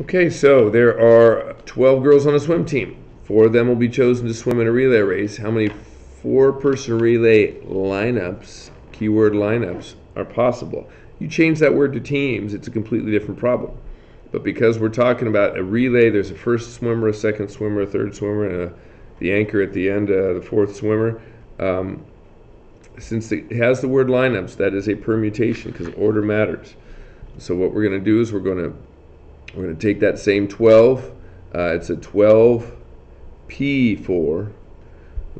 Okay, so there are 12 girls on a swim team. 4 of them will be chosen to swim in a relay race. How many 4-person relay lineups, keyword lineups, are possible? You change that word to teams, it's a completely different problem. But because we're talking about a relay, there's a first swimmer, a second swimmer, a third swimmer, and the anchor at the end, the fourth swimmer. Since it has the word lineups, that is a permutation because order matters. So what we're going to do is we're going to take that same 12. It's a 12P4.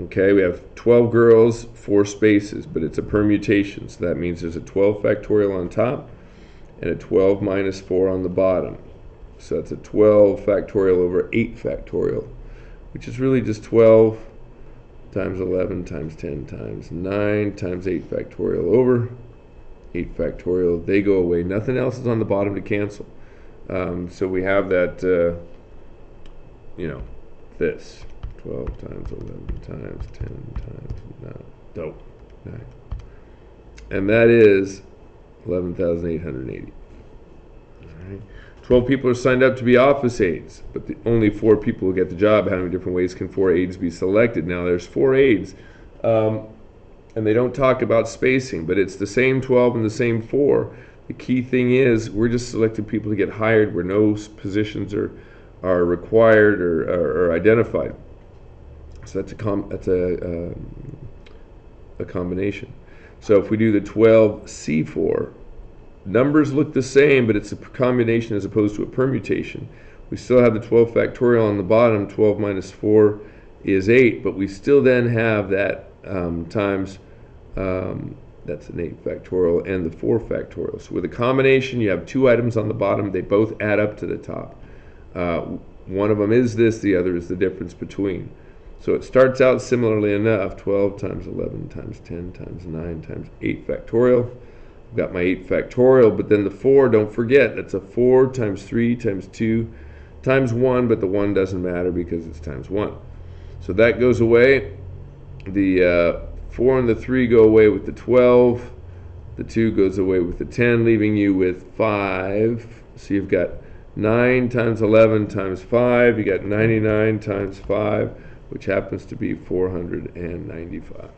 Okay, we have 12 girls, 4 spaces, but it's a permutation. So that means there's a 12 factorial on top and a 12 minus 4 on the bottom. So that's a 12 factorial over 8 factorial, which is really just 12 times 11 times 10 times 9 times 8 factorial over 8 factorial. They go away. Nothing else is on the bottom to cancel. So we have that, this 12 times 11 times 10 times 9, 9. And that is 11,880. All right. 12 people are signed up to be office aides, but only 4 people will get the job. How many different ways can 4 aides be selected? Now there's 4 aides, and they don't talk about spacing, but it's the same 12 and the same 4. The key thing is we're just selecting people to get hired where no positions are required or identified. So that's a combination. So if we do the 12C4, numbers look the same, but it's a combination as opposed to a permutation. We still have the 12 factorial on the bottom. 12 minus 4 is 8, but we still then have that times, that's an 8 factorial, and the 4 factorial. So with a combination, you have 2 items on the bottom. They both add up to the top. One of them is this, the other is the difference between. So it starts out similarly enough, 12 times 11 times 10 times 9 times 8 factorial. I've got my 8 factorial, but then the 4, don't forget, that's a 4 times 3 times 2 times 1, but the 1 doesn't matter because it's times 1. So that goes away. The 4 and the 3 go away with the 12. The 2 goes away with the 10, leaving you with 5. So you've got 9 times 11 times 5. You got 99 times 5, which happens to be 495.